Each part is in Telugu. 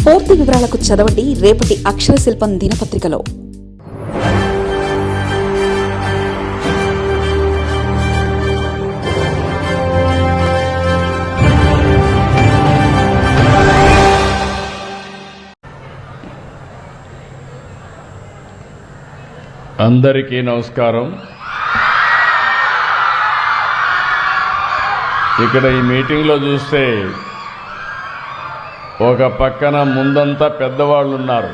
పూర్తి వివరాలకు చదవండి రేపటి అక్షర శిల్పం దినపత్రికలో. అందరికీ నమస్కారం. ఇక్కడ ఈ మీటింగ్లో చూస్తే ఒక పక్కన ముందంతా పెద్దవాళ్ళు ఉన్నారు,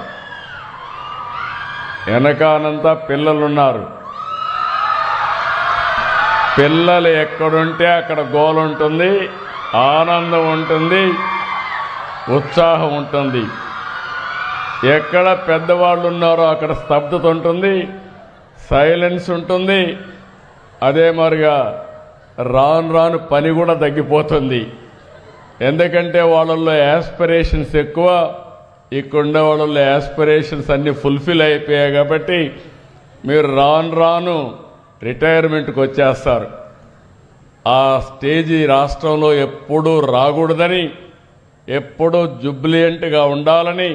వెనకానంతా పిల్లలున్నారు. పిల్లలు ఎక్కడుంటే అక్కడ గోల ఉంటుంది, ఆనందం ఉంటుంది, ఉత్సాహం ఉంటుంది. ఎక్కడ పెద్దవాళ్ళు ఉన్నారో అక్కడ స్తబ్దత ఉంటుంది, సైలెన్స్ ఉంటుంది. అదే మరిగా రాను రాను పని కూడా తగ్గిపోతుంది. ఎందుకంటే వాళ్ళల్లో యాస్పిరేషన్స్ ఎక్కువ, ఇక్కడుండే వాళ్ళల్లో యాస్పిరేషన్స్ అన్నీ ఫుల్ఫిల్ అయిపోయాయి. కాబట్టి మీరు రాను రాను రిటైర్మెంట్కి వచ్చేస్తారు. ఆ స్టేజీ రాష్ట్రంలో ఎప్పుడూ రాకూడదని, ఎప్పుడూ జుబ్లియంట్గా ఉండాలని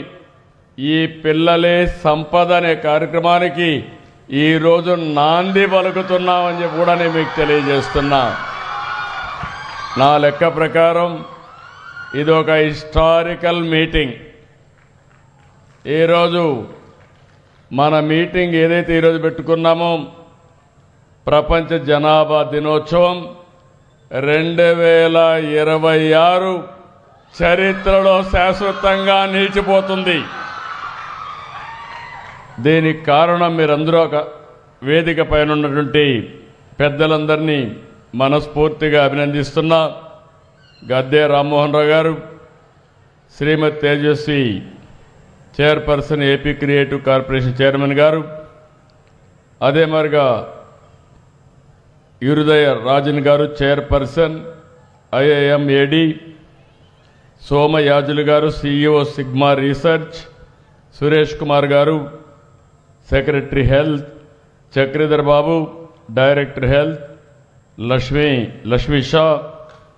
ఈ పిల్లలే సంపద అనే కార్యక్రమానికి ఈరోజు నాంది పలుకుతున్నామని చెప్పి కూడా నేను మీకు తెలియజేస్తున్నా. నా లెక్క ప్రకారం ఇది ఒక హిస్టారికల్ మీటింగ్. ఈరోజు మన మీటింగ్ ఏదైతే ఈరోజు పెట్టుకున్నామో ప్రపంచ జనాభా దినోత్సవం 2026 చరిత్రలో శాశ్వతంగా నిలిచిపోతుంది. దీనికి కారణం మీరందరూ ఒక వేదిక పైన ఉన్నటువంటి పెద్దలందరినీ మనస్ఫూర్తిగా అభినందిస్తున్నా. గద్దే రామ్మోహన్ రావు గారు, Shrimati Tejaswi chairperson, AP creative corporation chairman గారు, అదే మరిగా యురుదయ రాజన్ గారు చైర్పర్సన్ ఐఐఎం ఏడి, సోమయాజులు గారు CEO Sigma research, Suresh Kumar గారు secretary health, Chakradhar Babu director health, Lakshmi Shah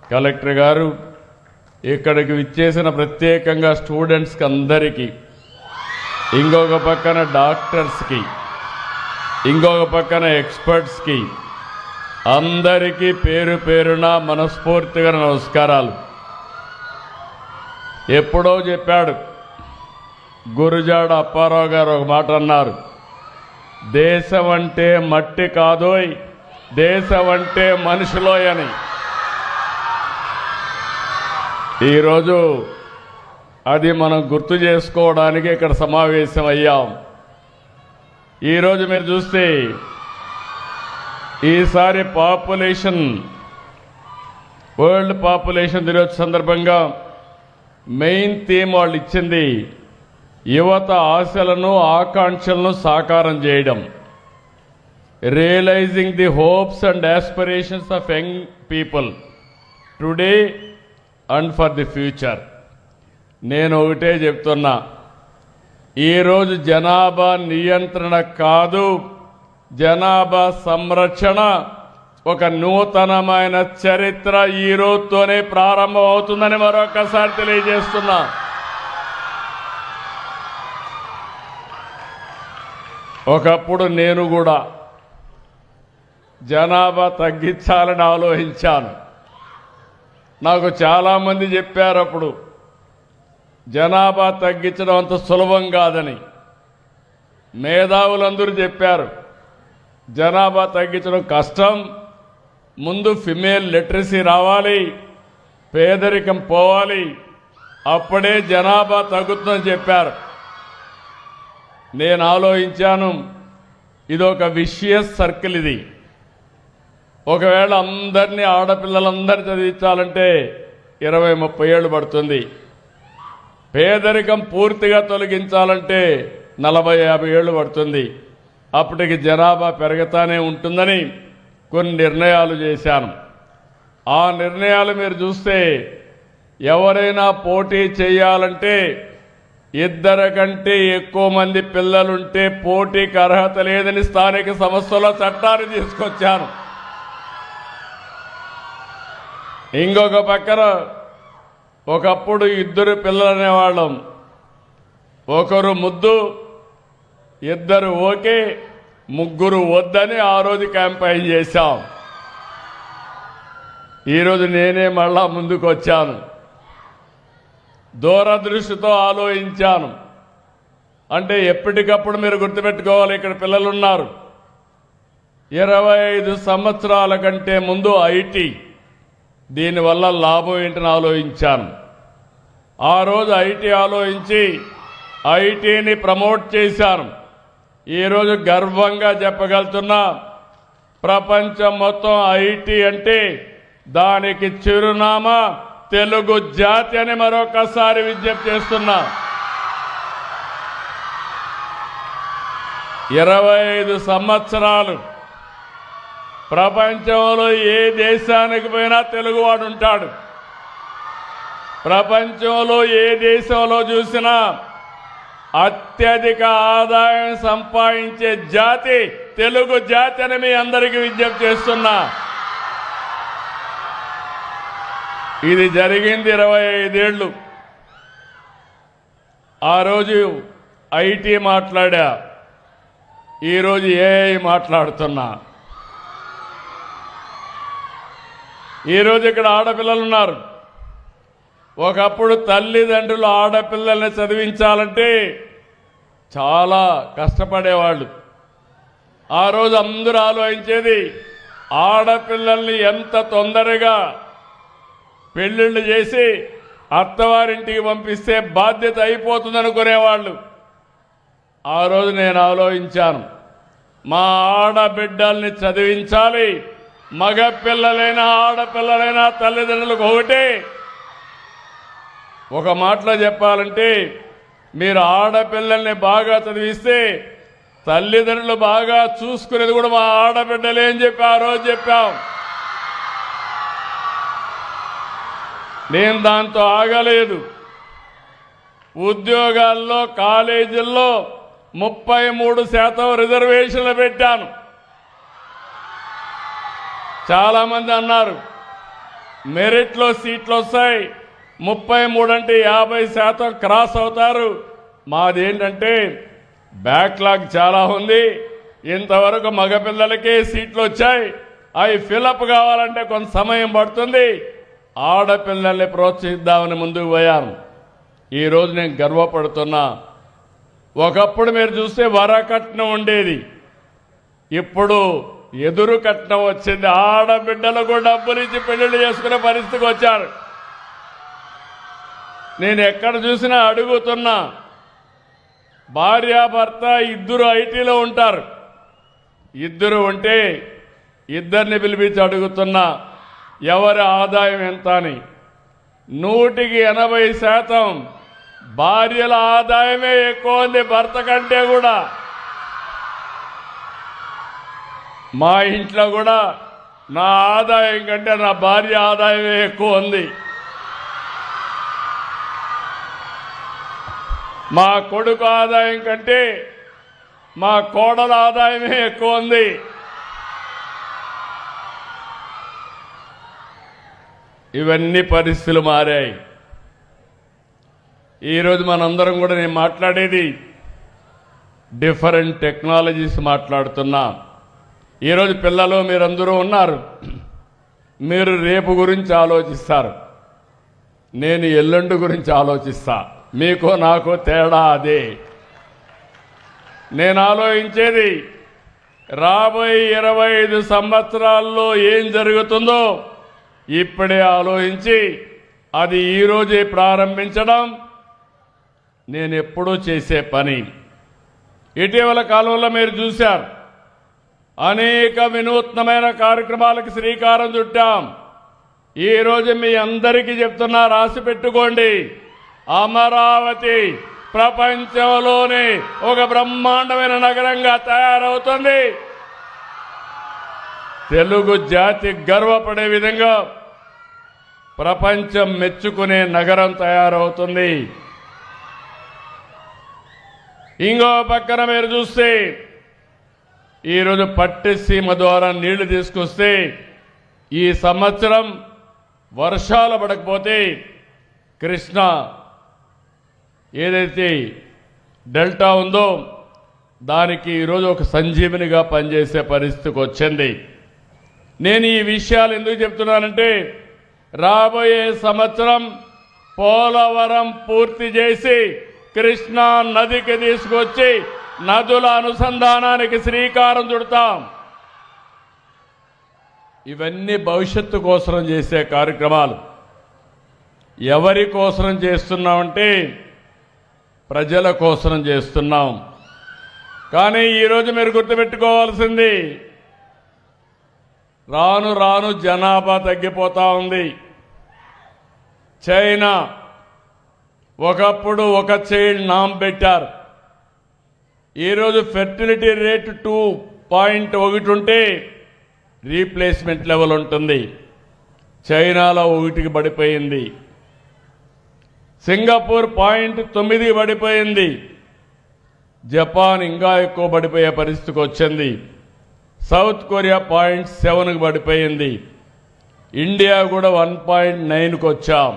collector గారు, ఇక్కడికి విచ్చేసిన ప్రత్యేకంగా స్టూడెంట్స్కి అందరికీ, ఇంకొక పక్కన డాక్టర్స్కి, ఇంకొక పక్కన ఎక్స్పర్ట్స్కి అందరికీ పేరు పేరున మనస్ఫూర్తిగా నమస్కారాలు. ఎప్పుడో చెప్పాడు గురుజాడ అప్పారావు గారు ఒక మాట అన్నారు, దేశం అంటే మట్టి కాదోయ్, దేశం అంటే మనుషులోయ్ అని. ఈరోజు అది మనం గుర్తు చేసుకోవడానికి ఇక్కడ సమావేశం అయ్యాం. ఈరోజు మీరు చూస్తే ఈసారి వరల్డ్ పాపులేషన్ దినోత్సవం సందర్భంగా మెయిన్ థీమ్ వాళ్ళు ఇచ్చింది యువత ఆశలను ఆకాంక్షలను సాకారం చేయడం, realizing the hopes and aspirations of young people today and for the future. నేను ఒకటే చెప్తున్నా, ఈరోజు జనాభా నియంత్రణ కాదు, జనాభా సంరక్షణ ఒక నూతనమైన చరిత్ర ఈ రోజుతోనే ప్రారంభం అవుతుందని మరొకసారి తెలియజేస్తున్నా. ఒకప్పుడు నేను కూడా జనాభా తగ్గించాలని ఆలోచించాను. నాకు చాలామంది చెప్పారు అప్పుడు జనాభా తగ్గించడం అంత సులభం కాదని. మేధావులందరూ చెప్పారు జనాభా తగ్గించడం కష్టం, ముందు ఫిమేల్ లిటరసీ రావాలి, పేదరికం పోవాలి, అప్పుడే జనాభా తగ్గుతుందని చెప్పారు. నేను ఆలోచించాను, ఇదొక విషియస్ సర్కిల్. ఇది ఒకవేళ అందరినీ ఆడపిల్లలందరినీ చదివించాలంటే 20-30 ఏళ్ళు పడుతుంది. పేదరికం పూర్తిగా తొలగించాలంటే 40-50 ఏళ్ళు పడుతుంది. అప్పటికి జనాభా పెరుగుతానే ఉంటుందని కొన్ని నిర్ణయాలు చేశాను. ఆ నిర్ణయాలు మీరు చూస్తే ఎవరైనా పోటీ చేయాలంటే 2 కంటే ఎక్కువ మంది పిల్లలుంటే పోటీకి అర్హత లేదని స్థానిక సంస్థల చట్టాన్ని తీసుకొచ్చాను. ఇంకొక పక్కన ఒకప్పుడు 2 పిల్లలు అనేవాళ్ళం, ఒకరు ముద్దు, ఇద్దరు ఓకే, ముగ్గురు వద్దని ఆ రోజు క్యాంపెయిన్ చేశాం. ఈరోజు నేనే మళ్ళా ముందుకు వచ్చాను. దూరదృష్టితో ఆలోచించాను. అంటే ఎప్పటికప్పుడు మీరు గుర్తుపెట్టుకోవాలి, ఇక్కడ పిల్లలు ఉన్నారు. 25 సంవత్సరాల కంటే ముందు ఐటీ, దీనివల్ల లాభం ఏంటని ఆలోచించాను. ఆ రోజు ఐటీ ఆలోచించి ఐటీని ప్రమోట్ చేశాను. ఈరోజు గర్వంగా చెప్పగలుగుతున్నా, ప్రపంచం మొత్తం ఐటీ అంటే దానికి చిరునామా తెలుగు జాతి అని మరొకసారి విజ్ఞప్తి చేస్తున్నా. 25 సంవత్సరాలు ప్రపంచంలో ఏ దేశానికి పోయినా తెలుగువాడు ఉంటాడు. ప్రపంచంలో ఏ దేశంలో చూసినా అత్యధిక ఆదాయం సంపాదించే జాతి తెలుగు జాతి అని మీ అందరికీ విజ్ఞప్తి చేస్తున్నా. ఇది జరిగింది 25 ఏళ్ళు. ఆ రోజు ఐటీ మాట్లాడా, ఈరోజు ఏఐ మాట్లాడుతున్నా. ఈరోజు ఇక్కడ ఆడపిల్లలు ఉన్నారు. ఒకప్పుడు తల్లిదండ్రులు ఆడపిల్లల్ని చదివించాలంటే చాలా కష్టపడేవాళ్ళు. ఆ రోజు అందరూ ఆలోచించేది ఆడపిల్లల్ని ఎంత తొందరగా పెళ్ళిళ్ళు చేసి అత్తవారింటికి పంపిస్తే బాధ్యత అయిపోతుంది అనుకునేవాళ్ళు. ఆ రోజు నేను ఆలోచించాను, మా ఆడబిడ్డల్ని చదివించాలి. మగ పిల్లలైనా ఆడపిల్లలైనా తల్లిదండ్రులకు ఒకటే. ఒక మాటలో చెప్పాలంటే, మీరు ఆడపిల్లల్ని బాగా చదివిస్తే తల్లిదండ్రులు బాగా చూసుకునేది కూడా మా ఆడబిడ్డలే అని చెప్పి ఆ రోజు చెప్పాం. నేను దాంతో ఆగలేదు. ఉద్యోగాల్లో, కాలేజీల్లో 33% రిజర్వేషన్లు పెట్టాను. చాలామంది అన్నారు మెరిట్లో సీట్లు వస్తాయి, 33 అంటే 50% క్రాస్ అవుతారు. మాదేంటంటే బ్యాక్లాగ్ చాలా ఉంది. ఇంతవరకు మగపిల్లలకే సీట్లు వచ్చాయి, అవి ఫిలప్ కావాలంటే కొంత సమయం పడుతుంది. ఆడపిల్లల్ని ప్రోత్సహిద్దామని ముందుకు పోయాను. ఈరోజు నేను గర్వపడుతున్నా. ఒకప్పుడు మీరు చూస్తే వరకట్నం ఉండేది, ఇప్పుడు ఎదురు కట్నం వచ్చింది. ఆడబిడ్డలకు డబ్బులు ఇచ్చి పెళ్లిళ్ళు చేసుకునే పరిస్థితికి వచ్చారు. నేను ఎక్కడ చూసినా అడుగుతున్నా, భార్యాభర్త ఇద్దరు ఐటీలో ఉంటారు. ఇద్దరు ఉంటే ఇద్దరిని పిలిపించి అడుగుతున్నా ఎవరి ఆదాయం ఎంత అని. 180% భార్యల ఆదాయమే ఎక్కువ ఉంది భర్త కంటే కూడా. మా ఇంట్లో కూడా నా ఆదాయం కంటే నా భార్య ఆదాయమే ఎక్కువ ఉంది. మా కొడుకు ఆదాయం కంటే మా కోడల ఆదాయమే ఎక్కువ ఉంది. ఇవన్నీ పరిస్థితులు మారాయి. ఈరోజు మనందరం కూడా నేను మాట్లాడేది డిఫరెంట్ టెక్నాలజీస్ మాట్లాడుతున్నా. ఈరోజు పిల్లలు మీరందరూ ఉన్నారు, మీరు రేపు గురించి ఆలోచిస్తారు, నేను ఎల్లుండి గురించి ఆలోచిస్తా. మీకో నాకో తేడా అదే. నేను ఆలోచించేది రాబోయే 25 సంవత్సరాల్లో ఏం జరుగుతుందో ఇప్పుడే ఆలోచించి అది ఈరోజే ప్రారంభించడం నేను ఎప్పుడూ చేసే పని. ఇటీవల కాలంలో మీరు చూశారు, అనేక వినూత్నమైన కార్యక్రమాలకు శ్రీకారం చుట్టాం. ఈరోజు మీ అందరికీ చెప్తున్నా, రాసి పెట్టుకోండి. అమరావతి ప్రపంచంలోనే ఒక బ్రహ్మాండమైన నగరంగా తయారవుతుంది. తెలుగు జాతి గర్వపడే విధంగా ప్రపంచం మెచ్చుకునే నగరం తయారవుతుంది. ఇంకో పక్కన మీరు చూస్తే ఈరోజు పట్టిసీమ ద్వారా నీళ్లు తీసుకొస్తే ఈ సంవత్సరం వర్షాలు పడకపోతే కృష్ణ ఏదైతే డెల్టా ఉందో దానికి ఈరోజు ఒక సంజీవనిగా పనిచేసే పరిస్థితికి వచ్చింది. నేను ఈ విషయాలు ఎందుకు చెప్తున్నానంటే రాబోయే సంవత్సరం పోలవరం పూర్తి చేసి కృష్ణా నదికి తీసుకొచ్చి నదుల అనుసంధానానికి శ్రీకారం చుడతాం. ఇవన్నీ భవిష్యత్తు కోసం చేసే కార్యక్రమాలు. ఎవరి కోసం చేస్తున్నామంటే ప్రజల కోసం చేస్తున్నాం. కానీ ఈరోజు మీరు గుర్తుపెట్టుకోవాల్సింది రాను రాను జనాభా తగ్గిపోతా ఉంది. చైనా ఒకప్పుడు ఒక చైల్డ్ నామ్ పెట్టారు. ఈరోజు ఫెర్టిలిటీ రేట్ 2.1 ఉంటే రీప్లేస్మెంట్ లెవెల్ ఉంటుంది. చైనాలో 1కి పడిపోయింది. సింగపూర్ 0.9కి పడిపోయింది. జపాన్ ఇంకా ఎక్కువ పడిపోయే పరిస్థితికి వచ్చింది. సౌత్ కొరియా 0.7కి పడిపోయింది. ఇండియా కూడా 1.9కి వచ్చాం.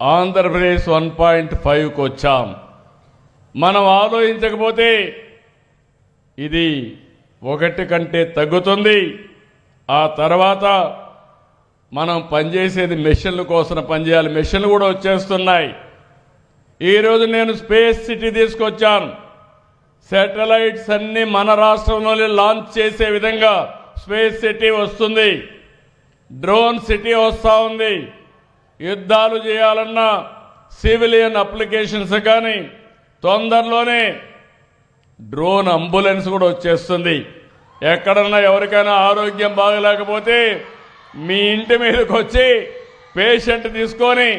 ఆంధ్రప్రదేశ్ 1.5కి వచ్చాం. మనం ఆలోచించకపోతే ఇది 1 కంటే తగ్గుతుంది. ఆ తర్వాత మనం పనిచేసేది మెషిన్ల కోసం పనిచేయాలి. మెషిన్లు కూడా వచ్చేస్తున్నాయి. ఈరోజు నేను స్పేస్ సిటీ తీసుకొచ్చాను. శాటిలైట్స్ అన్ని మన రాష్ట్రంలోనే లాంచ్ చేసే విధంగా స్పేస్ సిటీ వస్తుంది. డ్రోన్ సిటీ వస్తూ ఉంది. యుద్ధాలు చేయాలన్నా సివిలియన్ అప్లికేషన్స్ కానీ తొందరలోనే డ్రోన్ అంబులెన్స్ కూడా వచ్చేస్తుంది. ఎక్కడన్నా ఎవరికైనా ఆరోగ్యం బాగలేకపోతే మీ ఇంటి మీదకి వచ్చి పేషెంట్ తీసుకొని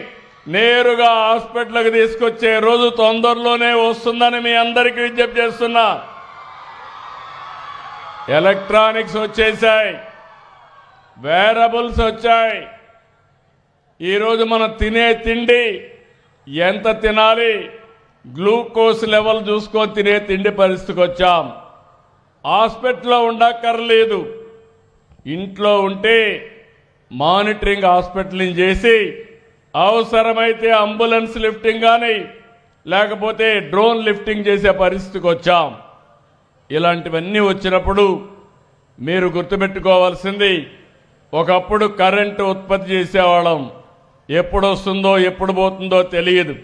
నేరుగా హాస్పిటల్కి తీసుకొచ్చే రోజు తొందరలోనే వస్తుందని మీ అందరికీ విజ్ఞప్తి చేస్తున్నా. ఎలక్ట్రానిక్స్ వచ్చేసాయి, వేరబుల్స్ వచ్చాయి. ఈరోజు మనం తినే తిండి ఎంత తినాలి, గ్లూకోజ్ లెవెల్ చూసుకొని తినే తిండి పరిస్థితికి వచ్చాం. హాస్పిటల్లో ఉండక్కర్లేదు, ఇంట్లో ఉంటే మానిటరింగ్ హాస్పిటలింగ్ చేసి అవసరమైతే అంబులెన్స్ లిఫ్టింగ్ కానీ లేకపోతే డ్రోన్ లిఫ్టింగ్ చేసే పరిస్థితికి వచ్చాం. ఇలాంటివన్నీ వచ్చినప్పుడు మీరు గుర్తుపెట్టుకోవాల్సింది, ఒకప్పుడు కరెంటు ఉత్పత్తి చేసేవాళ్ళం. ఎప్పుడు వస్తుందో ఎప్పుడు పోతుందో తెలియదు.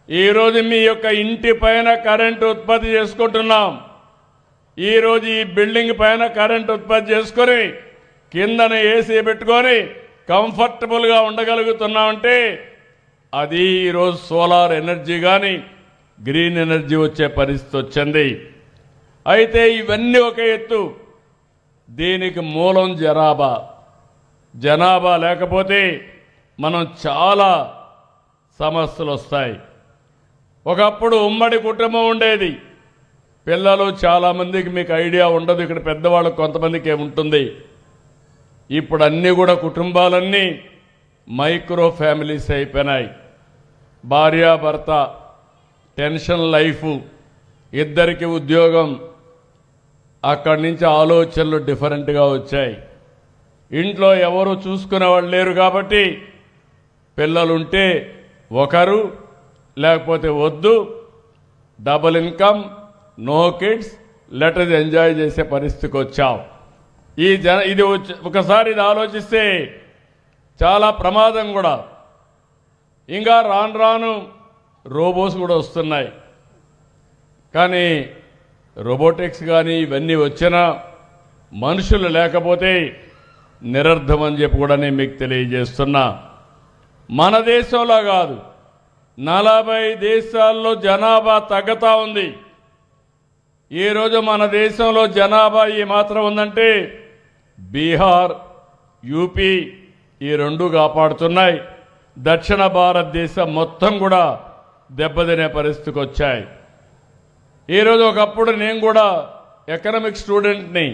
ఈరోజు మీ యొక్క ఇంటి పైన కరెంటు ఉత్పత్తి చేసుకుంటున్నాం. ఈరోజు ఈ బిల్డింగ్ పైన కరెంటు ఉత్పత్తి చేసుకొని కిందన ఏసీ పెట్టుకొని కంఫర్టబుల్గా ఉండగలుగుతున్నామంటే అది ఈరోజు సోలార్ ఎనర్జీ కానీ గ్రీన్ ఎనర్జీ వచ్చే పరిస్థితి వచ్చింది. అయితే ఇవన్నీ ఒక ఎత్తు. దీనికి మూలం జనాభా లేకపోతే మనం చాలా సమస్యలు వస్తాయి. ఒకప్పుడు ఉమ్మడి కుటుంబం ఉండేది. పిల్లలు చాలామందికి మీకు ఐడియా ఉండదు, ఇక్కడ పెద్దవాళ్ళకు కొంతమందికి ఏముంటుంది. ఇప్పుడు అన్నీ కూడా కుటుంబాలన్నీ మైక్రో ఫ్యామిలీస్ అయిపోయినాయి. భార్యాభర్త టెన్షన్ లైఫ్, ఇద్దరికి ఉద్యోగం, అక్కడి నుంచి ఆలోచనలు డిఫరెంట్గా వచ్చాయి. ఇంట్లో ఎవరు చూసుకునే వాళ్ళు లేరు కాబట్టి పిల్లలుంటే ఒకరు లేకపోతే వద్దు, double income, no kids, let us enjoy చేసే పరిస్థితికి వచ్చాం. ఇది ఒకసారి ఇది ఆలోచిస్తే చాలా ప్రమాదం కూడా. ఇంకా రాను రాను రోబోస్ కూడా వస్తున్నాయి. కానీ రోబోటిక్స్ కానీ ఇవన్నీ వచ్చినా మనుషులు లేకపోతే నిరర్ధం అని చెప్పి కూడా నేను మీకు తెలియజేస్తున్నా. మన దేశంలో కాదు, 40 దేశాల్లో జనాభా తగ్గుతూ ఉంది. ఈరోజు మన దేశంలో జనాభా ఈ మాత్రం ఉందంటే బీహార్, యూపీ ఈ రెండు కాపాడుతున్నాయి. దక్షిణ భారతదేశం మొత్తం కూడా దెబ్బతినే పరిస్థితికి వచ్చాయి. ఈరోజు ఒకప్పుడు నేను కూడా ఎకనామిక్ స్టూడెంట్ని.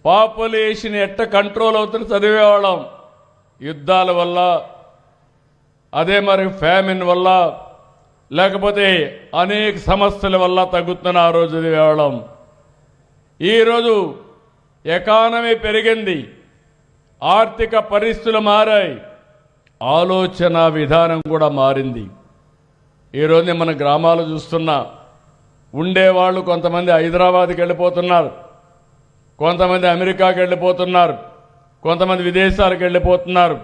పాపులేషన్ ఎట్ట కంట్రోల్ అవుతుందో చదివేవాళ్ళం. యుద్ధాల వల్ల, అదే మరి ఫ్యామిన్ వల్ల, లేకపోతే అనేక సమస్యల వల్ల తగ్గుతున్న ఆ రోజు చదివేవాళ్ళం. ఈరోజు ఎకానమీ పెరిగింది, ఆర్థిక పరిస్థితులు మారాయి, ఆలోచన విధానం కూడా మారింది. ఈరోజు మన గ్రామాలు చూస్తున్నా, ఉండేవాళ్ళు కొంతమంది హైదరాబాద్కి వెళ్ళిపోతున్నారు, కొంతమంది అమెరికాకి వెళ్ళిపోతున్నారు, కొంతమంది విదేశాలకు వెళ్ళిపోతున్నారు.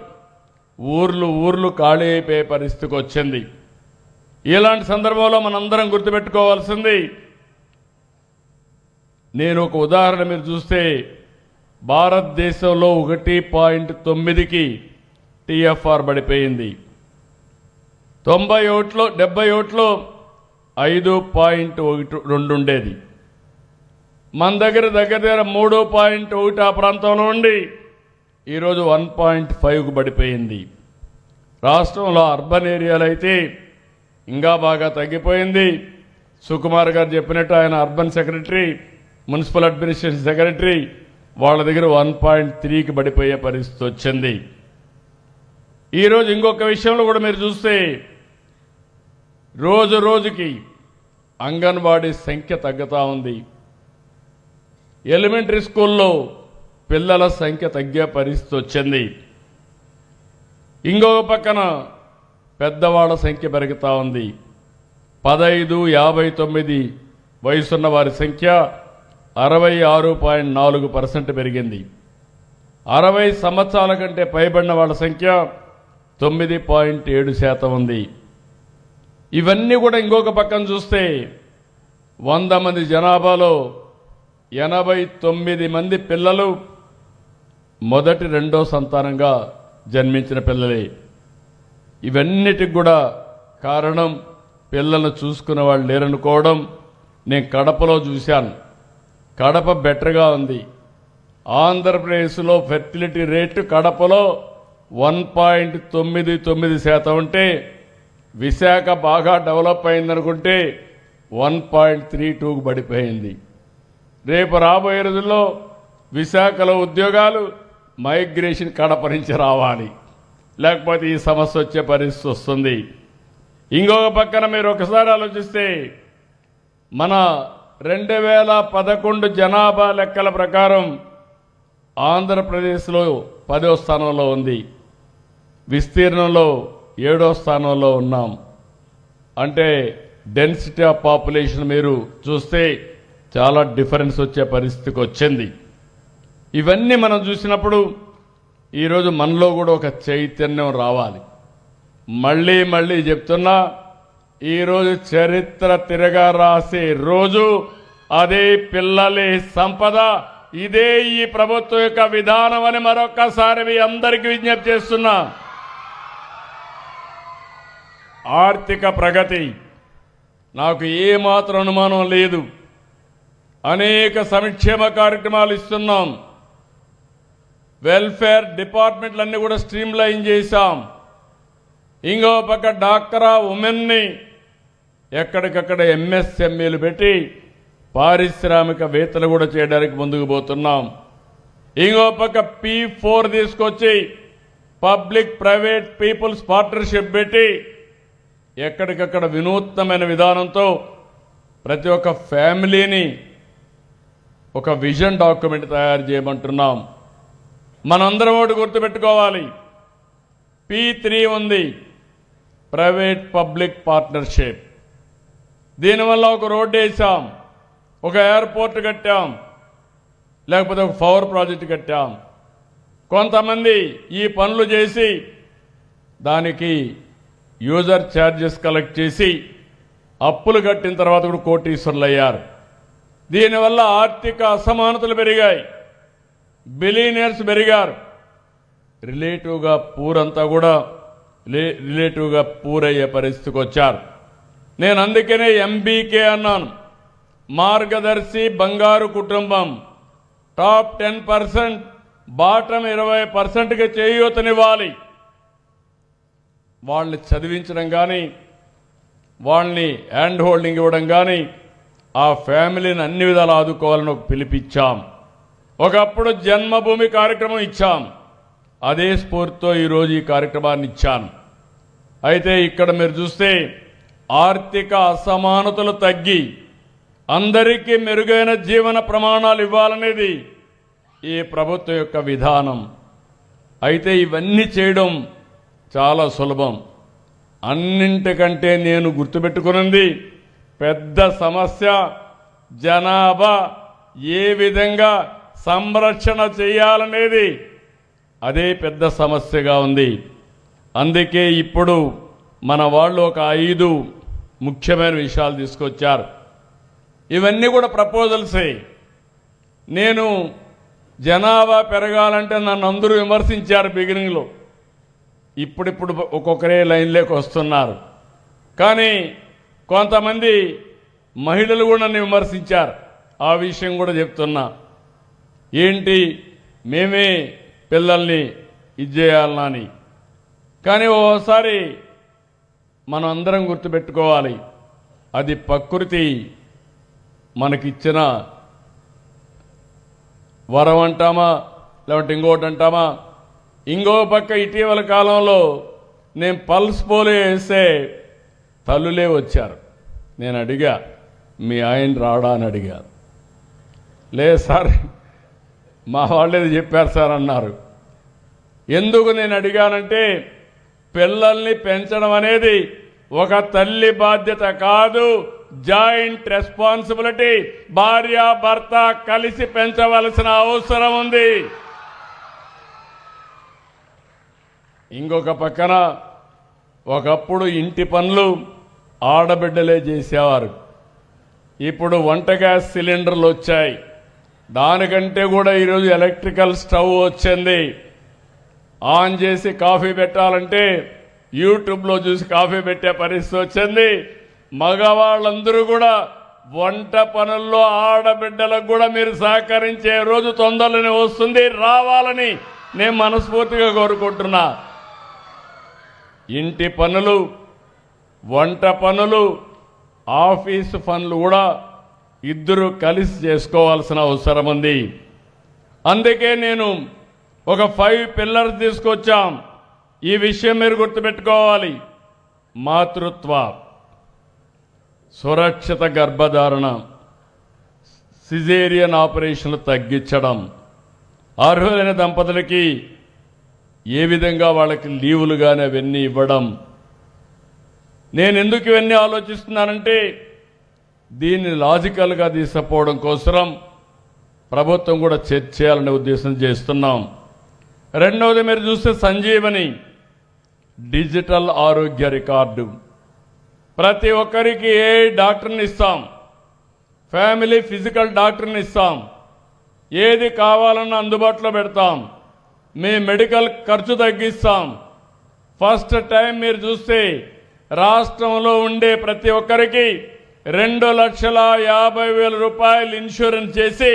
ఊర్లు ఖాళీ అయిపోయే పరిస్థితికి వచ్చింది. ఇలాంటి సందర్భంలో మనందరం గుర్తుపెట్టుకోవాల్సింది, నేను ఒక ఉదాహరణ మీరు చూస్తే, భారతదేశంలో 1.9కి టీఎఫ్ఆర్ పడిపోయింది. 70 ఓట్లో 5.12 ఉండేది. మన దగ్గర 3.1 ఆ ప్రాంతంలో ఉండి ఈరోజు 1.5కు పడిపోయింది. రాష్ట్రంలో అర్బన్ ఏరియాలు అయితే ఇంకా బాగా తగ్గిపోయింది. సుకుమార్ గారు చెప్పినట్టు ఆయన urban secretary, municipal administration secretary, వాళ్ళ దగ్గర 1.3కి పడిపోయే పరిస్థితి వచ్చింది. ఈరోజు ఇంకొక విషయంలో కూడా మీరు చూస్తే, రోజుకి అంగన్వాడీ సంఖ్య తగ్గుతూ ఉంది. ఎలిమెంటరీ స్కూల్లో పిల్లల సంఖ్య తగ్గే పరిస్థితి వచ్చింది. ఇంకొక పక్కన పెద్దవాళ్ల సంఖ్య పెరుగుతూ ఉంది. 15-59 వయసున్న వారి సంఖ్య 66.4% పెరిగింది. 60 సంవత్సరాల కంటే పైబడిన వాళ్ళ సంఖ్య 9.7% ఉంది. ఇవన్నీ కూడా ఇంకొక పక్కన చూస్తే 100 మంది జనాభాలో 89 మంది పిల్లలు మొదటి రెండో సంతానంగా జన్మించిన పిల్లలే. ఇవన్నిటికి కూడా కారణం పిల్లలను చూసుకునే వాళ్ళు లేరనుకోవడం. నేను కడపలో చూశాను, కడప బెటర్గా ఉంది. ఆంధ్రప్రదేశ్లో ఫెర్టిలిటీ రేటు కడపలో 1.99% ఉంటే, విశాఖ బాగా డెవలప్ అయిందనుకుంటే 1.32కు పడిపోయింది. రేపు రాబోయే రోజుల్లో విశాఖలో ఉద్యోగాలు మైగ్రేషన్ కడప నుంచి రావాలి, లేకపోతే ఈ సమస్య వచ్చే పరిస్థితి వస్తుంది. ఇంకొక పక్కన మీరు ఒకసారి ఆలోచిస్తే, మన 2011 జనాభా లెక్కల ప్రకారం ఆంధ్రప్రదేశ్లో 10వ స్థానంలో ఉంది, విస్తీర్ణంలో 7వ స్థానంలో ఉన్నాం. అంటే డెన్సిటీ ఆఫ్ పాపులేషన్ మీరు చూస్తే చాలా డిఫరెన్స్ వచ్చే పరిస్థితికి వచ్చింది. ఇవన్నీ మనం చూసినప్పుడు ఈరోజు మనలో కూడా ఒక చైతన్యం రావాలి. మళ్ళీ చెప్తున్నా, ఈరోజు చరిత్ర తిరగా రాసే రోజు. అదే పిల్లలే సంపద, ఇదే ఈ ప్రభుత్వం యొక్క విధానం అని మరొక్కసారి మీ అందరికీ విజ్ఞప్తి చేస్తున్నా. ఆర్థిక ప్రగతి నాకు ఏమాత్రం అనుమానం లేదు. అనేక సంక్షేమ కార్యక్రమాలు ఇస్తున్నాం. వెల్ఫేర్ డిపార్ట్మెంట్లన్నీ కూడా స్ట్రీమ్లైన్ చేశాం. ఇంకో పక్క డాక్రా ఉమెన్ని ఎక్కడికక్కడ ఎంఎస్ఎంఈలు పెట్టి పారిశ్రామికవేత్తలు కూడా చేయడానికి ముందుకు పోతున్నాం. ఇంకో పక్క P4 తీసుకొచ్చి పబ్లిక్ ప్రైవేట్ పీపుల్స్ పార్ట్నర్షిప్ పెట్టి ఎక్కడికక్కడ వినూత్నమైన విధానంతో ప్రతి ఒక్క ఫ్యామిలీని ఒక విజన్ డాక్యుమెంట్ తయారు చేయమంటున్నాం. మనందరం ఒకటి గుర్తుపెట్టుకోవాలి, P3 ఉంది, ప్రైవేట్ పబ్లిక్ పార్ట్నర్షిప్. దీనివల్ల ఒక రోడ్డు వేసాం, ఒక ఎయిర్పోర్ట్ కట్టాం, లేకపోతే ఒక పవర్ ప్రాజెక్ట్ కట్టాం. కొంతమంది ఈ పనులు చేసి దానికి యూజర్ ఛార్జెస్ కలెక్ట్ చేసి అప్పులు కట్టిన తర్వాత కూడా కోటీశ్వరులు అయ్యారు. దీనివల్ల ఆర్థిక అసమానతలు పెరిగాయి, బిలియనర్స్ పెరిగారు. రిలేటివ్గా పూరంతా కూడా రిలేటివ్గా పూరయ్యే పరిస్థితికి వచ్చారు. నేను అందుకనే MBK అన్నాను, మార్గదర్శి బంగారు కుటుంబం. టాప్ 10%, బాటం 20%కి చేయూతనివ్వాలి. వాళ్ళని చదివించడం కానీ, వాళ్ళని హ్యాండ్ హోల్డింగ్ ఇవ్వడం కానీ, ఆ ఫ్యామిలీని అన్ని విధాలు ఆదుకోవాలని ఒక పిలిపిచ్చాం. ఒకప్పుడు జన్మభూమి కార్యక్రమం ఇచ్చాం, అదే స్ఫూర్తితో ఈరోజు ఈ కార్యక్రమాన్ని ఇచ్చాను. అయితే ఇక్కడ మీరు చూస్తే ఆర్థిక అసమానతలు తగ్గి అందరికీ మెరుగైన జీవన ప్రమాణాలు ఇవ్వాలనేది ఈ ప్రభుత్వం యొక్క విధానం. అయితే ఇవన్నీ చేయడం చాలా సులభం. అన్నింటికంటే నేను గుర్తుపెట్టుకున్నది పెద్ద సమస్య జనాభా ఏ విధంగా సంరక్షణ చేయాలనేది అదే పెద్ద సమస్యగా ఉంది. అందుకే ఇప్పుడు మన వాళ్ళు ఒక 5 ముఖ్యమైన విషయాలు తీసుకొచ్చారు. ఇవన్నీ కూడా ప్రపోజల్సే. నేను జనాభా పెరగాలంటే నన్ను అందరూ విమర్శించారు బిగినింగ్లో. ఇప్పుడిప్పుడు ఒక్కొక్కరే లైన్లోకి వస్తున్నారు. కానీ కొంతమంది మహిళలు కూడా నన్ను విమర్శించారు. ఆ విషయం కూడా చెప్తున్నా. ఏంటి మేమే పిల్లల్ని ఇచ్చేయాలనా అని. కానీ ఓసారి మనం అందరం గుర్తుపెట్టుకోవాలి, అది ప్రకృతి మనకిచ్చిన వరం అంటామా లేదంటే ఇంకోటి అంటామా. ఇంకో పక్క ఇటీవల కాలంలో నేను పల్స్ పోలియో వేస్తే తల్లులే వచ్చారు. నేను అడిగా, మీ ఆయన రాడా అని అడిగా. లేదు సార్, మా వాళ్ళేది చెప్పారు సార్ అన్నారు. ఎందుకు నేను అడిగానంటే పిల్లల్ని పెంచడం అనేది ఒక తల్లి బాధ్యత కాదు, జాయింట్ రెస్పాన్సిబిలిటీ. భార్య భర్త కలిసి పెంచవలసిన అవసరం ఉంది. ఇంకొక పక్కన ఒకప్పుడు ఇంటి పనులు ఆడబిడ్డలే చేసేవారు. ఇప్పుడు వంట గ్యాస్ సిలిండర్లు వచ్చాయి. దానికంటే కూడా ఈరోజు ఎలక్ట్రికల్ స్టవ్ వచ్చింది. ఆన్ చేసి కాఫీ పెట్టాలంటే యూట్యూబ్లో చూసి కాఫీ పెట్టే పరిస్థితి వచ్చింది. మగవాళ్ళందరూ కూడా వంట పనుల్లో ఆడబిడ్డలకు కూడా మీరు సహకరించే రోజు తొందరలోనే వస్తుంది, రావాలని నేను మనస్ఫూర్తిగా కోరుకుంటున్నా. ఇంటి పనులు, వంట పనులు, ఆఫీసు పనులు కూడా ఇద్దరు కలిసి చేసుకోవాల్సిన అవసరం ఉంది. అందుకే నేను ఒక 5 పిల్లర్స్ తీసుకొచ్చాం. ఈ విషయం మీరు గుర్తుపెట్టుకోవాలి. మాతృత్వ, సురక్షిత గర్భధారణ, సిజేరియన్ ఆపరేషన్లు తగ్గించడం, అర్హులైన దంపతులకి ఏ విధంగా వాళ్ళకి లీవులు కానీ అవన్నీ ఇవ్వడం. నేను ఎందుకు ఇవన్నీ ఆలోచిస్తున్నానంటే దీన్ని లాజికల్గా తీసుకుపోవడం కోసం ప్రభుత్వం కూడా చర్చ చేయాలనే ఉద్దేశం చేస్తున్నాం. రెండవది మీరు చూస్తే సంజీవని డిజిటల్ ఆరోగ్య రికార్డు. ప్రతి ఒక్కరికి ఏ డాక్టర్ని ఇస్తాం, ఫ్యామిలీ ఫిజికల్ డాక్టర్ని ఇస్తాం, ఏది కావాలన్నా అందుబాటులో పెడతాం, మీ మెడికల్ ఖర్చు తగ్గిస్తాం. ఫస్ట్ టైం మీరు చూస్తే రాష్ట్రంలో ఉండే ప్రతి ఒక్కరికి 2,50,000 రూపాయలు ఇన్సూరెన్స్ చేసి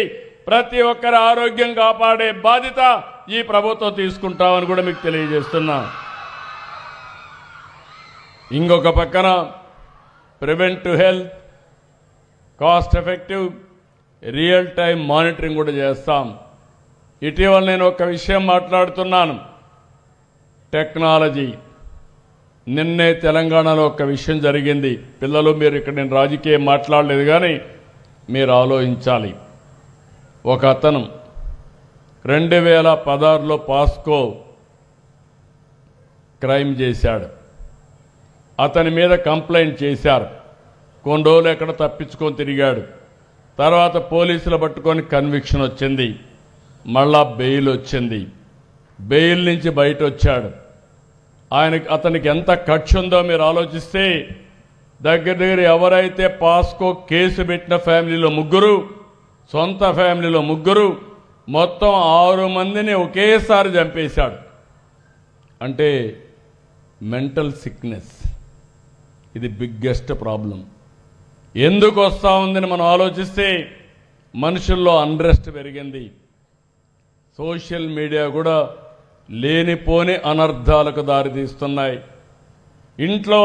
ప్రతి ఒక్కరి ఆరోగ్యం కాపాడే బాధ్యత ఈ ప్రభుత్వం తీసుకుంటామని కూడా మీకు తెలియజేస్తున్నా. ఇంకొక పక్కన preventive health, cost effective, real time monitoring కూడా చేస్తాం. ఇటీవల నేను ఒక విషయం మాట్లాడుతున్నాను, టెక్నాలజీ. నిన్నే తెలంగాణలో ఒక విషయం జరిగింది. పిల్లలు, మీరు ఇక్కడ నేను రాజకీయం మాట్లాడలేదు కానీ మీరు ఆలోచించాలి. ఒక అతను 2016లో పాస్కో క్రైమ్ చేశాడు. అతని మీద కంప్లైంట్ చేశారు. కొన్ని రోజులు ఎక్కడ తప్పించుకొని తిరిగాడు. తర్వాత పోలీసులు పట్టుకొని కన్విక్షన్ వచ్చింది. మళ్ళా బెయిల్ వచ్చింది. బెయిల్ నుంచి బయట వచ్చాడు. అతనికి ఎంత ఖర్చు ఉందో మీరు ఆలోచిస్తే దగ్గర ఎవరైతే పాస్కో కేసు పెట్టిన ఫ్యామిలీలో 3, సొంత ఫ్యామిలీలో 3, మొత్తం 6 మందిని ఒకేసారి చంపేశాడు. అంటే మెంటల్ సిక్నెస్ ఇది బిగ్గెస్ట్ ప్రాబ్లం. ఎందుకు వస్తూ ఉందని మనం ఆలోచిస్తే మనుషుల్లో అన్రెస్ట్ పెరిగింది. సోషల్ మీడియా కూడా లేనిపోని అనర్థాలకు దారితీస్తున్నాయి. ఇంట్లో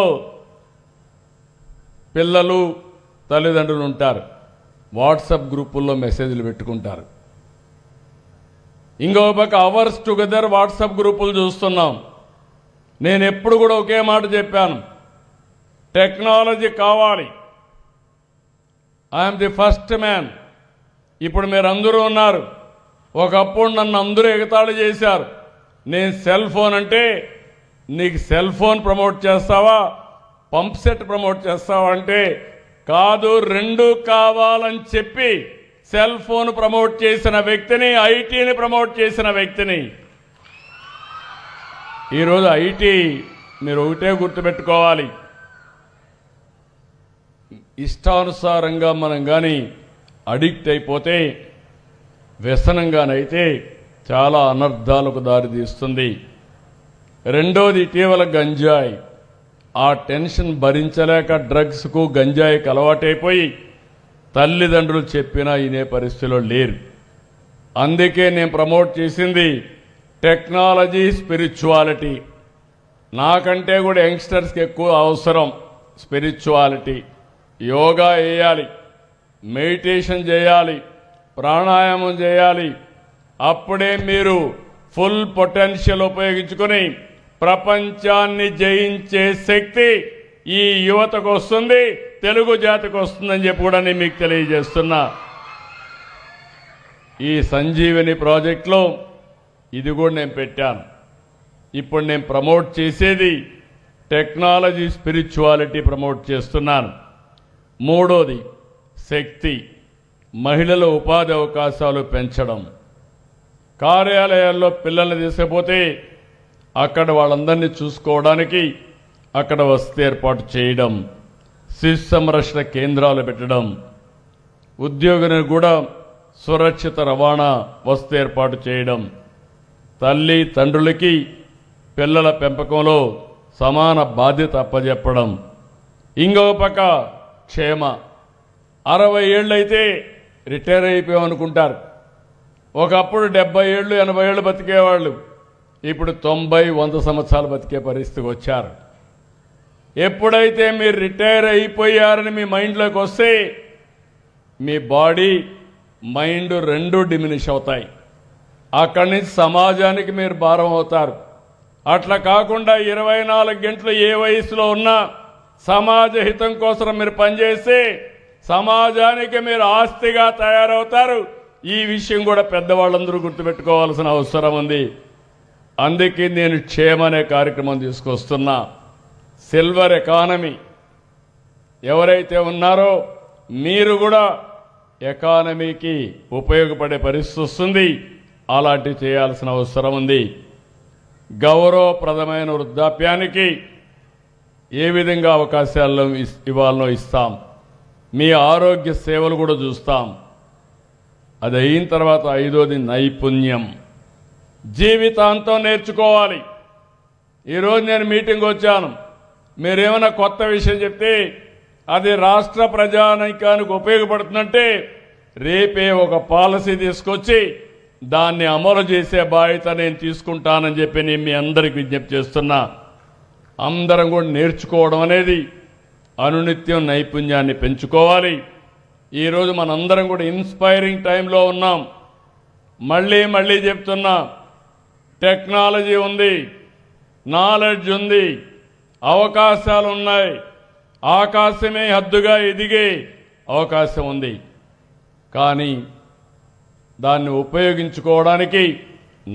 పిల్లలు, తల్లిదండ్రులు ఉంటారు, వాట్సాప్ గ్రూపుల్లో మెసేజ్లు పెట్టుకుంటారు. ఇంకో పక్క అవర్స్ టుగెదర్ వాట్సాప్ గ్రూపులు చూస్తున్నాం. నేను ఎప్పుడు కూడా ఒకే మాట చెప్పాను, టెక్నాలజీ కావాలి. I'm the first man. ఇప్పుడు మీరు అందరూ ఉన్నారు. ఒకప్పుడు నన్ను అందరూ ఎగతాళి చేశారు. నేను సెల్ ఫోన్ అంటే నీకు సెల్ ఫోన్ ప్రమోట్ చేస్తావా, పంప్ సెట్ ప్రమోట్ చేస్తావా అంటే కాదు, రెండు కావాలని చెప్పి సెల్ ఫోన్ ప్రమోట్ చేసిన వ్యక్తిని, ఐటీని ప్రమోట్ చేసిన వ్యక్తిని. ఈరోజు ఐటీ మీరు ఒకటే గుర్తుపెట్టుకోవాలి, ఇష్టానుసారంగా మనం కానీ అడిక్ట్ అయిపోతే, వ్యసనంగానైతే చాలా అనర్థాలకు దారితీస్తుంది. రెండోది ఇటీవల గంజాయి. ఆ టెన్షన్ భరించలేక డ్రగ్స్కు గంజాయికి అలవాటైపోయి తల్లిదండ్రులు చెప్పినా వినే పరిస్థితిలో లేరు. అందుకే నేను ప్రమోట్ చేసింది టెక్నాలజీ, స్పిరిచువాలిటీ. నాకంటే కూడా యంగ్స్టర్స్కి ఎక్కువ అవసరం స్పిరిచువాలిటీ. యోగా చేయాలి, మెడిటేషన్ చేయాలి, ప్రాణాయామం చేయాలి. అప్పుడే మీరు ఫుల్ పొటెన్షియల్ ఉపయోగించుకొని ప్రపంచాన్ని జయించే శక్తి ఈ యువతకు వస్తుంది, తెలుగు జాతికి వస్తుందని చెప్పి కూడా నేను మీకు తెలియజేస్తున్నా. ఈ సంజీవని ప్రాజెక్టులో ఇది కూడా నేను పెట్టాను. ఇప్పుడు నేను ప్రమోట్ చేసేది టెక్నాలజీ, స్పిరిచువాలిటీ ప్రమోట్ చేస్తున్నాను. మూడోది శక్తి, మహిళల ఉపాధి అవకాశాలు పెంచడం. కార్యాలయాల్లో పిల్లల్ని తీసుకుపోతే అక్కడ వాళ్ళందరినీ చూసుకోవడానికి అక్కడ వసతి ఏర్పాటు చేయడం, శిశు సంరక్షణ కేంద్రాలు పెట్టడం, ఉద్యోగులకు కూడా సురక్షిత రవాణా వసతి ఏర్పాటు చేయడం, తల్లి తండ్రులకి పిల్లల పెంపకంలో సమాన బాధ్యత అప్పజెప్పడం. ఇంకొక పక్క క్షేమ. 60 ఏళ్ళైతే రిటైర్ అయిపోయామనుకుంటారు. ఒకప్పుడు 70 ఏళ్ళు 80 ఏళ్ళు బతికేవాళ్ళు ఇప్పుడు 90, 100 సంవత్సరాలు బతికే పరిస్థితికి వచ్చారు. ఎప్పుడైతే మీరు రిటైర్ అయిపోయారని మీ మైండ్లోకి వస్తే మీ బాడీ, మైండ్ రెండు డిమినిష్ అవుతాయి. అక్కడి నుంచి సమాజానికి మీరు భారం అవుతారు. అట్లా కాకుండా 24 గంటలు ఏ వయసులో ఉన్నా సమాజ హితం కోసం మీరు పనిచేస్తే సమాజానికి మీరు ఆస్తిగా తయారవుతారు. ఈ విషయం కూడా పెద్దవాళ్ళందరూ గుర్తుపెట్టుకోవాల్సిన అవసరం ఉంది. అందుకే నేను క్షేమ అనే కార్యక్రమం తీసుకొస్తున్నా. Silver economy. ఎవరైతే ఉన్నారో మీరు కూడా ఎకానమీకి ఉపయోగపడే పరిస్థితి వస్తుంది. అలాంటివి చేయాల్సిన అవసరం ఉంది. గౌరవప్రదమైన వృద్ధాప్యానికి ఏ విధంగా అవకాశాలను ఇవ్వాలనో ఇస్తాం. మీ ఆరోగ్య సేవలు కూడా చూస్తాం. అది అయిన తర్వాత 5వది నైపుణ్యం. జీవితాంతం నేర్చుకోవాలి. ఈరోజు నేను మీటింగ్ వచ్చాను, మీరేమైనా కొత్త విషయం చెప్తే అది రాష్ట్ర ప్రజానైకానికి ఉపయోగపడుతుందంటే రేపే ఒక పాలసీ తీసుకొచ్చి దాన్ని అమలు చేసే బాధ్యత నేను తీసుకుంటానని చెప్పి నేను మీ అందరికి విజ్ఞప్తి చేస్తున్నా. అందరం కూడా నేర్చుకోవడం అనేది అనునిత్యం నైపుణ్యాన్ని పెంచుకోవాలి. ఈరోజు మనందరం కూడా ఇన్స్పైరింగ్ టైంలో ఉన్నాం. మళ్ళీ చెప్తున్నా, టెక్నాలజీ ఉంది, నాలెడ్జ్ ఉంది, అవకాశాలు ఉన్నాయి. ఆకాశమే హద్దుగా ఎదిగే అవకాశం ఉంది. కానీ దాన్ని ఉపయోగించుకోవడానికి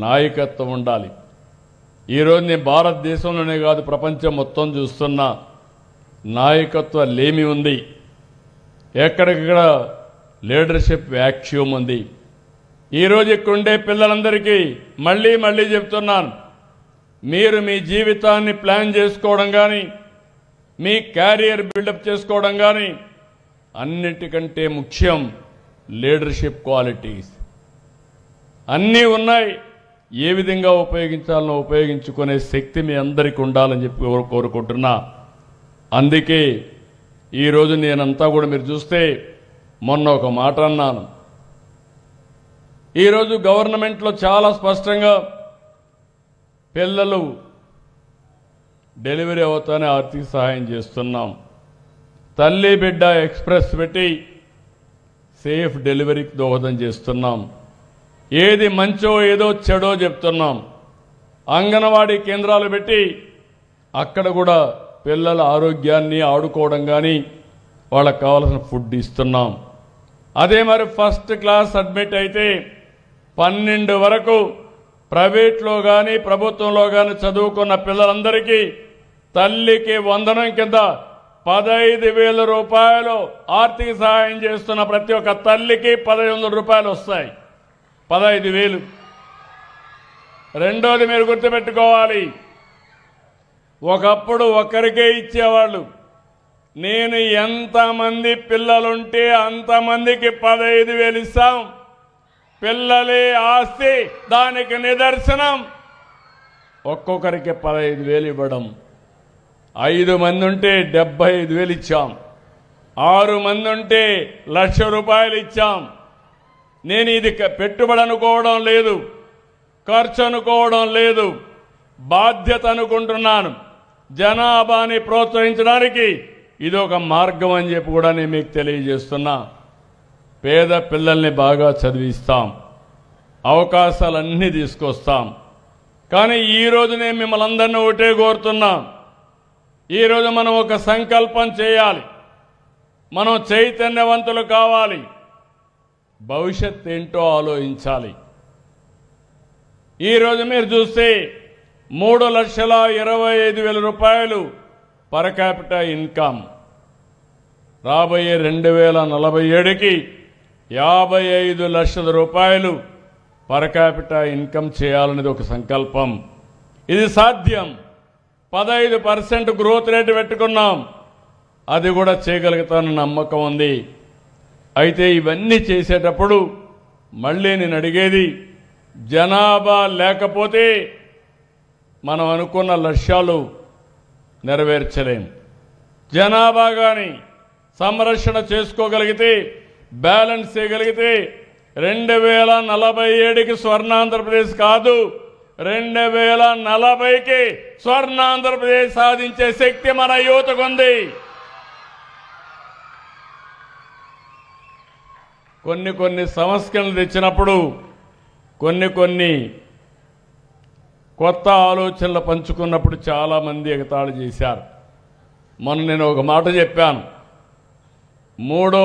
నాయకత్వం ఉండాలి. ఈరోజు నేను భారతదేశంలోనే కాదు ప్రపంచం మొత్తం చూస్తున్నా నాయకత్వ లేమి ఉంది. ఎక్కడికక్కడ లీడర్షిప్ వ్యాక్యూమ్ ఉంది. ఈరోజు ఇక్కడుండే పిల్లలందరికీ మళ్ళీ చెప్తున్నాను, మీరు మీ జీవితాన్ని ప్లాన్ చేసుకోవడం కానీ మీ క్యారియర్ బిల్డప్ చేసుకోవడం కానీ అన్నిటికంటే ముఖ్యం లీడర్షిప్ క్వాలిటీస్. అన్నీ ఉన్నాయి. ఏ విధంగా ఉపయోగించాలనో ఉపయోగించుకునే శక్తి మీ అందరికీ ఉండాలని చెప్పి కోరుకుంటున్నా. అందుకే ఈరోజు నేనంతా కూడా మీరు చూస్తే మొన్న ఒక మాట అన్నాను. ఈరోజు గవర్నమెంట్లో చాలా స్పష్టంగా పిల్లలు డెలివరీ అవుతానే ఆర్థిక సహాయం చేస్తున్నాం. తల్లి బిడ్డ ఎక్స్ప్రెస్ పెట్టి సేఫ్ డెలివరీకి దోహదం చేస్తున్నాం. ఏది మంచో ఏదో చెడో చెప్తున్నాం. అంగన్వాడీ కేంద్రాలు పెట్టి అక్కడ కూడా పిల్లల ఆరోగ్యాన్ని ఆడుకోవడం కానీ వాళ్ళకు కావాల్సిన ఫుడ్ ఇస్తున్నాం. అదే మరి ఫస్ట్ క్లాస్ అడ్మిట్ అయితే 12 వరకు ప్రైవేట్లో కానీ ప్రభుత్వంలో కానీ చదువుకున్న పిల్లలందరికీ తల్లికి వందనం కింద 15,000 రూపాయలు ఆర్థిక సహాయం చేస్తున్న ప్రతి ఒక్క తల్లికి 1,500 రూపాయలు వస్తాయి. 15,000. రెండోది మీరు గుర్తుపెట్టుకోవాలి, ఒకప్పుడు ఒక్కరికే ఇచ్చేవాళ్ళు. నేను ఎంతమంది పిల్లలుంటే అంతమందికి 15,000 ఇస్తాం. పిల్లలే ఆస్తి, దానికి నిదర్శనం ఒక్కొక్కరికి 15,000 ఇవ్వడం. 5 మంది ఉంటే 75,000 ఇచ్చాం. 6 మంది ఉంటే 1,00,000 రూపాయలు ఇచ్చాం. నేను ఇది పెట్టుబడి అనుకోవడం లేదు, ఖర్చు అనుకోవడం లేదు, బాధ్యత అనుకుంటున్నాను. జనాభాని ప్రోత్సహించడానికి ఇది ఒక మార్గం అని చెప్పి కూడా నేను మీకు తెలియజేస్తున్నా. పేద పిల్లల్ని బాగా చదివిస్తాం, అవకాశాలన్నీ తీసుకొస్తాం. కానీ ఈరోజు నేను మిమ్మల్ని అందరినీ ఒకటే కోరుతున్నా, ఈరోజు మనం ఒక సంకల్పం చేయాలి. మనం చైతన్యవంతులు కావాలి, భవిష్యత్ ఏంటో ఆలోచించాలి. ఈరోజు మీరు చూస్తే 3,25,000 రూపాయలు పర్ క్యాపిటల్ ఇన్కమ్. రాబోయే 2047కి 55 లక్షల రూపాయలు పర్ క్యాపిటల్ ఇన్కమ్ చేయాలనేది ఒక సంకల్పం. ఇది సాధ్యం. 15% గ్రోత్ రేటు పెట్టుకున్నాం, అది కూడా చేయగలుగుతానన్న నమ్మకం ఉంది. అయితే ఇవన్నీ చేసేటప్పుడు మళ్ళీ నేను అడిగేది, జనాభా లేకపోతే మనం అనుకున్న లక్ష్యాలు నెరవేర్చలేం. జనాభా కానీ సంరక్షణ చేసుకోగలిగితే, బ్యాలెన్స్ చేయగలిగితే 2047కి స్వర్ణాంధ్రప్రదేశ్ కాదు, 2040కి స్వర్ణాంధ్రప్రదేశ్ సాధించే శక్తి మన యువతకు ఉంది. కొన్ని సంస్కరణలు తెచ్చినప్పుడు కొన్ని కొత్త ఆలోచనలు పంచుకున్నప్పుడు చాలామంది ఎగతాళి చేశారు. మొన్న నేను ఒక మాట చెప్పాను, 3వ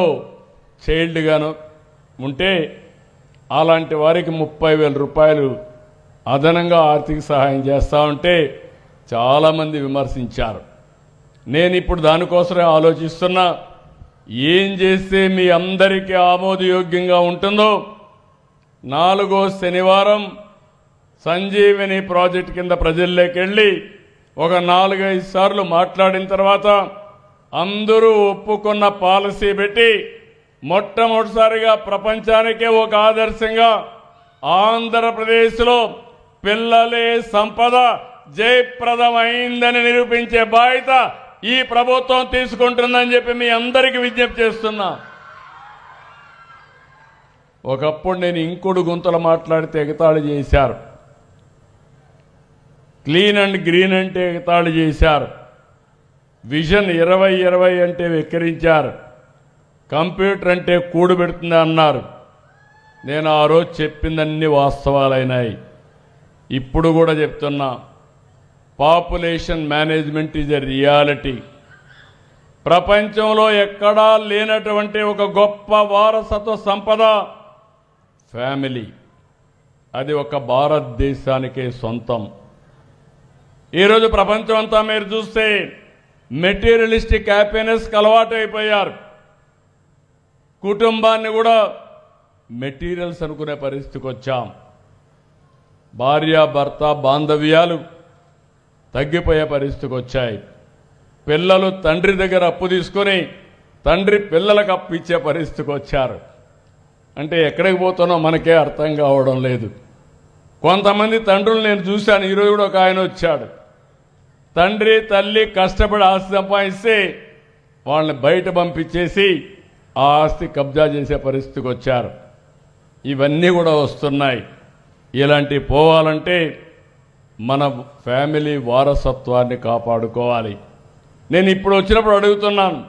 చైల్డ్ గాను ఉంటే అలాంటి వారికి 30,000 రూపాయలు అదనంగా ఆర్థిక సహాయం చేస్తా ఉంటే చాలామంది విమర్శించారు. నేను ఇప్పుడు దానికోసమే ఆలోచిస్తున్నా, ఏం చేస్తే మీ అందరికీ ఆమోదయోగ్యంగా ఉంటుందో. 4వ శనివారం సంజీవిని ప్రాజెక్ట్ కింద ప్రజల్లోకి వెళ్ళి ఒక 4-5 సార్లు మాట్లాడిన తర్వాత అందరూ ఒప్పుకున్న పాలసీ పెట్టి మొట్టమొదటిసారిగా ప్రపంచానికే ఒక ఆదర్శంగా ఆంధ్రప్రదేశ్లో పిల్లలే సంపద జయప్రదమైందని నిరూపించే బాధ్యత ఈ ప్రభుత్వం తీసుకుంటుందని చెప్పి మీ అందరికీ విజ్ఞప్తి చేస్తున్నా. ఒకప్పుడు నేను ఇంకుడు గుంతలు మాట్లాడితే ఎగతాళి చేశారు, క్లీన్ అండ్ గ్రీన్ అంటే ఎగతాళి చేశారు, విజన్ 2020 అంటే వెక్కిరించారు, కంప్యూటర్ అంటే కూడు పెడుతుంది అన్నారు. నేను ఆ రోజు చెప్పిందన్నీ వాస్తవాలైనాయి. ఇప్పుడు కూడా చెప్తున్నా, population management is a reality. ప్రపంచంలో ఎక్కడా లేనటువంటి ఒక గొప్ప వారసత్వ సంపద ఫ్యామిలీ. అది ఒక భారతదేశానికే సొంతం. ఈరోజు ప్రపంచం అంతా మీరు చూస్తే మెటీరియలిస్టిక్ హ్యాపీనెస్కి అలవాటు అయిపోయారు. కుటుంబాన్ని కూడా మెటీరియల్స్ అనుకునే పరిస్థితికి వచ్చాం. భార్యాభర్త బాంధవ్యాలు తగ్గిపోయే పరిస్థితికి వచ్చాయి. పిల్లలు తండ్రి దగ్గర అప్పు తీసుకొని తండ్రి పిల్లలకు అప్పు ఇచ్చే పరిస్థితికి వచ్చారు. అంటే ఎక్కడికి పోతానో మనకే అర్థం కావడం లేదు. కొంతమంది తండ్రులు నేను చూశాను, ఈరోజు కూడా ఒక ఆయన వచ్చాడు. తండ్రి తల్లి కష్టపడి ఆస్తి సంపాదిస్తే వాళ్ళని బయట పంపించేసి ఆ ఆస్తి కబ్జా చేసే పరిస్థితికి వచ్చారు. ఇవన్నీ కూడా వస్తున్నాయి. ఇలాంటివి పోవాలంటే మన ఫ్యామిలీ వారసత్వాన్ని కాపాడుకోవాలి. నేను ఇప్పుడు వచ్చినప్పుడు అడుగుతున్నాను,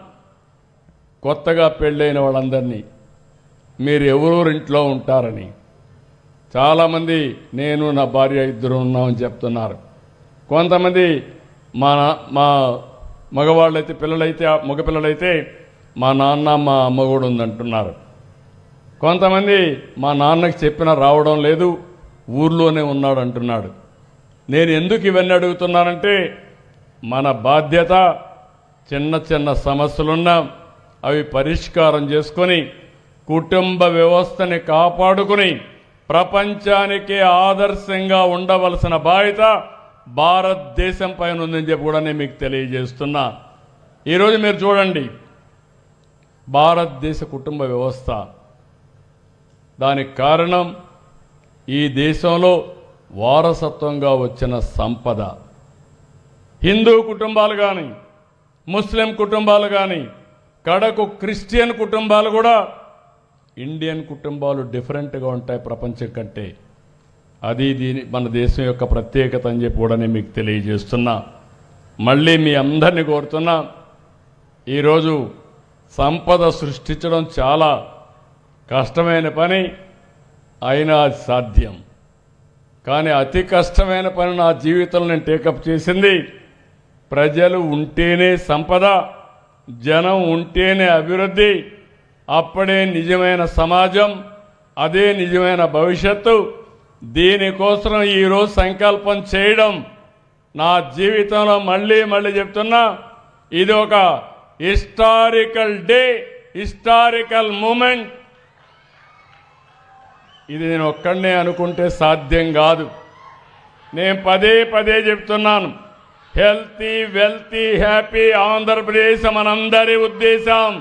కొత్తగా పెళ్ళైన వాళ్ళందరినీ మీరు ఎవరెవరింట్లో ఉంటారని. చాలామంది నేను నా భార్య ఇద్దరు ఉన్నామని చెప్తున్నారు. కొంతమంది మా మగవాళ్ళైతే పిల్లలైతే మగపిల్లలైతే మా నాన్న మా అమ్మ కూడా ఉందంటున్నారు. కొంతమంది మా నాన్నకి చెప్పినా రావడం లేదు, ఊర్లోనే ఉన్నాడు అంటున్నాడు. నేను ఎందుకు ఇవన్నీ అడుగుతున్నానంటే మన బాధ్యత చిన్న చిన్న సమస్యలున్నా అవి పరిష్కారం చేసుకొని కుటుంబ వ్యవస్థని కాపాడుకుని ప్రపంచానికి ఆదర్శంగా ఉండవలసిన బాధ్యత భారతదేశం పైన ఉందని చెప్పి కూడా నేను మీకు తెలియజేస్తున్నా. ఈరోజు మీరు చూడండి, భారతదేశ కుటుంబ వ్యవస్థ, దానికి కారణం ఈ దేశంలో వారసత్వంగా వచ్చిన సంపద. హిందూ కుటుంబాలు కానీ, ముస్లిం కుటుంబాలు కానీ, కడకు క్రిస్టియన్ కుటుంబాలు కూడా ఇండియన్ కుటుంబాలు డిఫరెంట్గా ఉంటాయి ప్రపంచం కంటే. అది మన దేశం యొక్క ప్రత్యేకత అని చెప్పి కూడా నేను మీకు తెలియజేస్తున్నా. మళ్ళీ మీ అందరినీ కోరుతున్నా, ఈరోజు సంపద సృష్టించడం చాలా కష్టమైన పని, అయినా అది సాధ్యం. కానీ అతి కష్టమైన పని నా జీవితంలో నేను టేకప్ చేసింది, ప్రజలు ఉంటేనే సంపద, జనం ఉంటేనే అభివృద్ధి, అప్పుడే నిజమైన సమాజం, అదే నిజమైన భవిష్యత్తు. దీనికోసం ఈరోజు సంకల్పం చేయడం నా జీవితంలో మళ్ళీ చెప్తున్నా, ఇది ఒక హిస్టారికల్ డే, హిస్టారికల్ మూమెంట్. ఇది నేను ఒక్కడనే అనుకుంటే సాధ్యం కాదు. నేను పదే చెప్తున్నాను, హెల్తీ వెల్తీ హ్యాపీ ఆంధ్రప్రదేశ్ మనందరి ఉద్దేశం.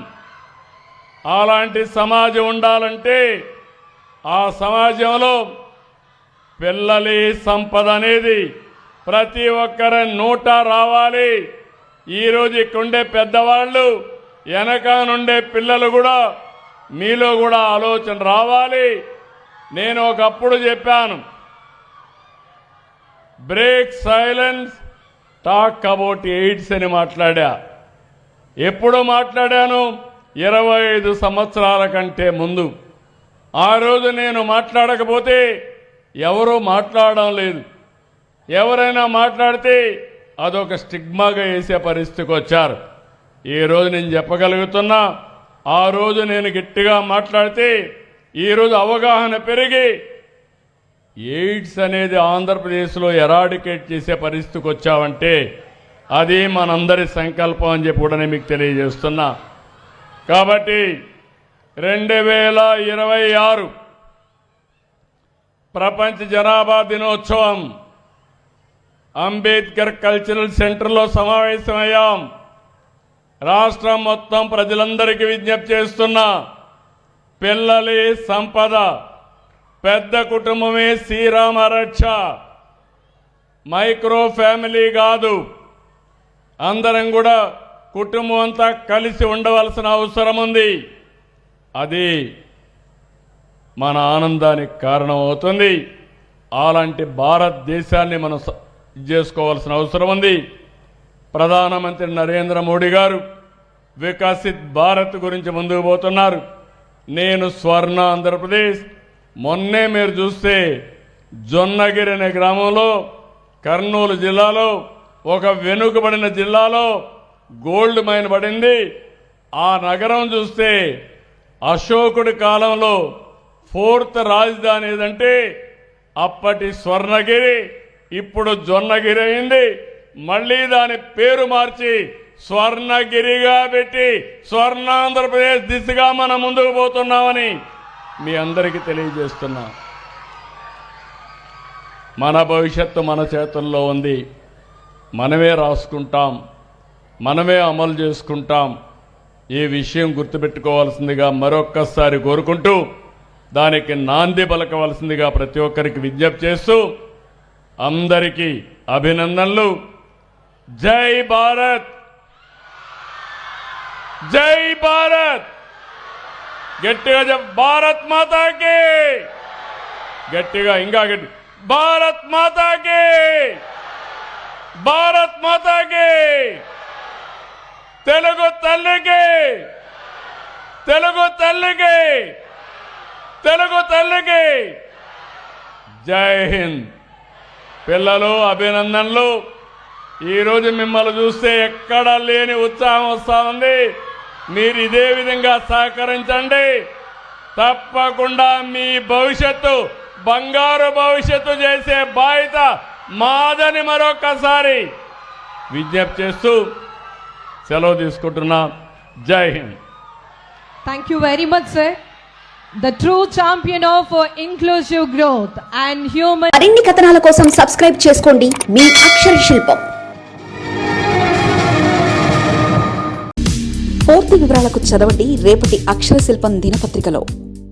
అలాంటి సమాజం ఉండాలంటే ఆ సమాజంలో పిల్లలి సంపద అనేది ప్రతి ఒక్కరి నోట రావాలి. ఈరోజు ఇక్కడుండే పెద్దవాళ్ళు, వెనక నుండే పిల్లలు కూడా మీలో కూడా ఆలోచన రావాలి. నేను ఒకప్పుడు చెప్పాను, break silence, talk about AIDS అని మాట్లాడా. ఎప్పుడు మాట్లాడాను? 25 సంవత్సరాల కంటే ముందు. ఆ రోజు నేను మాట్లాడకపోతే ఎవరూ మాట్లాడడం లేదు. ఎవరైనా మాట్లాడితే అదొక స్టిగ్మాగా వేసే పరిస్థితికి వచ్చారు. ఈరోజు నేను చెప్పగలుగుతున్నా, ఆ రోజు నేను గట్టిగా మాట్లాడితే ఈరోజు అవగాహన పెరిగి ఎయిడ్స్ అనేది ఆంధ్రప్రదేశ్లో ఎరాడికేట్ చేసే పరిస్థితికి వచ్చావంటే అది మనందరి సంకల్పం అని చెప్పి కూడా నేను మీకు తెలియజేస్తున్నా. కాబట్టి 2026 ప్రపంచ జనాభా దినోత్సవం అంబేద్కర్ కల్చరల్ సెంటర్లో సమావేశమయ్యాం. రాష్ట్రం మొత్తం ప్రజలందరికీ విజ్ఞప్తి చేస్తున్నా, పిల్లలే సంపద, పెద్ద కుటుంబమే శ్రీరామ రక్ష, మైక్రో ఫ్యామిలీ కాదు. అందరం కూడా కుటుంబం అంతా కలిసి ఉండవలసిన అవసరం ఉంది. అది మన ఆనందానికి కారణం అవుతుంది. అలాంటి భారతదేశాన్ని మనం చేసుకోవాల్సిన అవసరం ఉంది. ప్రధానమంత్రి నరేంద్ర మోడీ గారు వికసిత్ భారత్ గురించి ముందుకు పోతున్నారు. నేను స్వర్ణ ఆంధ్రప్రదేశ్, మొన్నే మీరు చూస్తే జొన్నగిరి అనే గ్రామంలో కర్నూలు జిల్లాలో ఒక వెనుకబడిన జిల్లాలో గోల్డ్ మైన్ పడింది. ఆ నగరం చూస్తే అశోకుడి కాలంలో 4th రాజధాని ఏదంటే అప్పటి స్వర్ణగిరి, ఇప్పుడు జొన్నగిరి అయింది. మళ్ళీ దాని పేరు మార్చి స్వర్ణగిరిగా పెట్టి స్వర్ణాంధ్రప్రదేశ్ దిశగా మనం ముందుకు పోతున్నామని మీ అందరికీ తెలియజేస్తున్నా. మన భవిష్యత్తు మన చేతుల్లో ఉంది. మనమే రాసుకుంటాం, మనమే అమలు చేసుకుంటాం. ఈ విషయం గుర్తుపెట్టుకోవాల్సిందిగా మరొక్కసారి కోరుకుంటూ దానికి నాంది పలకవలసిందిగా ప్రతి ఒక్కరికి విజ్ఞప్తి చేస్తూ అందరికీ అభినందనలు. జై భారత్, జై భారత్. గట్టిగా చెప్ప, భారత్ మాతాకి. గట్టిగా, ఇంకా గట్టి, భారత్ మాతాకి, భారత్ మాతాకి. తెలుగు తల్లికి, తెలుగు తల్లికి, తెలుగు తల్లికి జై హింద్. పిల్లలు అభినందనలు. ఈరోజు మిమ్మల్ని చూస్తే ఎక్కడా లేని ఉత్సాహం వస్తూ ఉంది. మీరు ఇదే విధంగా సహకరించండి. తప్పకుండా మీ భవిష్యత్తు బంగారు భవిష్యత్తు చేసే బాధ్యత మాదని మరొకసారి విజ్ఞప్తి చేస్తూ సెలవు తీసుకుంటున్నా. జై Hind. Thank you very much, sir. The true champion of inclusive growth and human. మరిన్ని కథనాల కోసం సబ్స్క్రైబ్ చేసుకోండి మీ అక్షర శిల్పం. పూర్తి వివరాలకు చదవండి రేపటి అక్షర శిల్పం దినపత్రికలో.